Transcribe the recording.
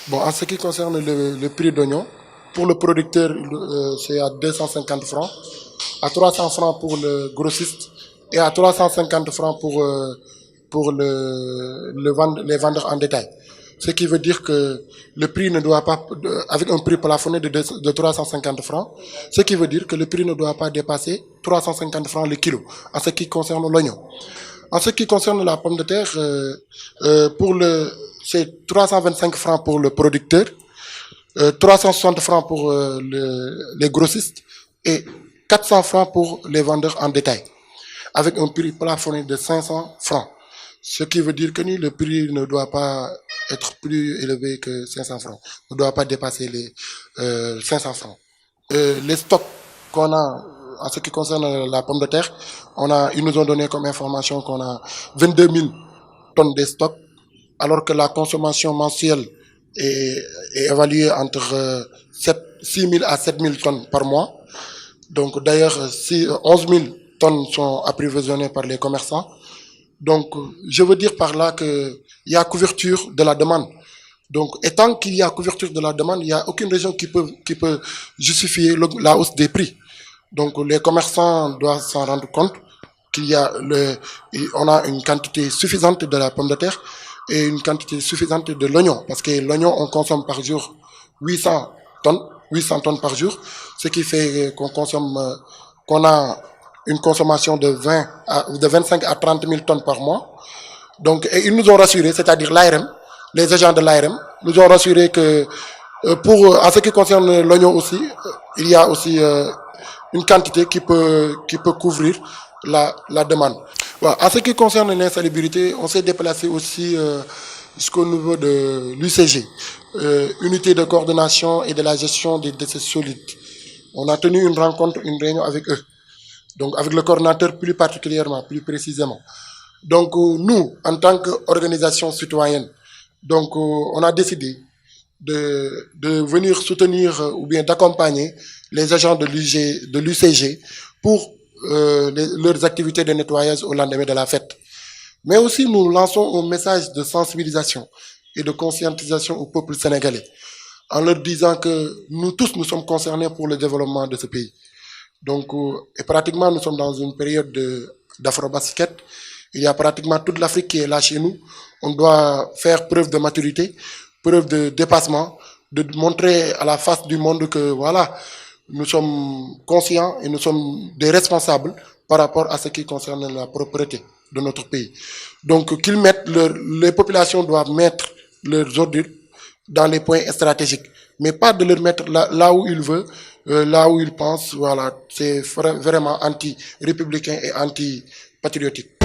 Bon, en ce qui concerne le prix d'oignon, pour le producteur, c'est à 250 francs, à 300 francs pour le grossiste et à 350 francs pour les vendeurs en détail. Ce qui veut dire que le prix ne doit pas, avec un prix plafonné de 350 francs, ce qui veut dire que le prix ne doit pas dépasser 350 francs le kilo, en ce qui concerne l'oignon. En ce qui concerne la pomme de terre, c'est 325 francs pour le producteur, 360 francs pour les grossistes et 400 francs pour les vendeurs en détail, avec un prix plafonné de 500 francs. Ce qui veut dire que le prix ne doit pas être plus élevé que 500 francs, ne doit pas dépasser les 500 francs. Les stocks qu'on a en ce qui concerne la pomme de terre, ils nous ont donné comme information qu'on a 22 000 tonnes de stocks, alors que la consommation mensuelle est évaluée entre 6 000 à 7 000 tonnes par mois. Donc d'ailleurs, 11 000 tonnes sont approvisionnées par les commerçants. Donc je veux dire par là qu'il y a couverture de la demande. Donc, et tant qu'il y a couverture de la demande, il n'y a aucune raison qui peut justifier la hausse des prix. Donc les commerçants doivent s'en rendre compte on a une quantité suffisante de la pomme de terre et une quantité suffisante de l'oignon. Parce que l'oignon, on consomme par jour 800 tonnes par jour, ce qui fait qu'on a une consommation de 25 à 30 000 tonnes par mois. Donc, et ils nous ont rassuré, c'est-à-dire l'ARM, les agents de l'ARM, nous ont rassuré que en ce qui concerne l'oignon aussi, il y a aussi une quantité qui peut couvrir la demande. Bon, en ce qui concerne l'insalubrité, on s'est déplacé aussi jusqu'au niveau de l'UCG, Unité de coordination et de la gestion des déchets solides. On a tenu une réunion avec eux, donc avec le coordinateur plus particulièrement, plus précisément. Donc nous, en tant qu'organisation citoyenne, donc on a décidé de venir soutenir ou bien d'accompagner les agents de l'UCG pour leurs activités de nettoyage au lendemain de la fête. Mais aussi, nous lançons un message de sensibilisation et de conscientisation au peuple sénégalais, en leur disant que nous tous, nous sommes concernés pour le développement de ce pays. Donc, et pratiquement, nous sommes dans une période d'afro-basket. Il y a pratiquement toute l'Afrique qui est là chez nous. On doit faire preuve de maturité, preuve de dépassement, de montrer à la face du monde que voilà, nous sommes conscients et nous sommes des responsables par rapport à ce qui concerne la propreté de notre pays. Donc les populations doivent mettre leurs ordures dans les points stratégiques, mais pas de les mettre là où ils veulent, là où ils pensent. Voilà, c'est vraiment anti-républicain et anti-patriotique.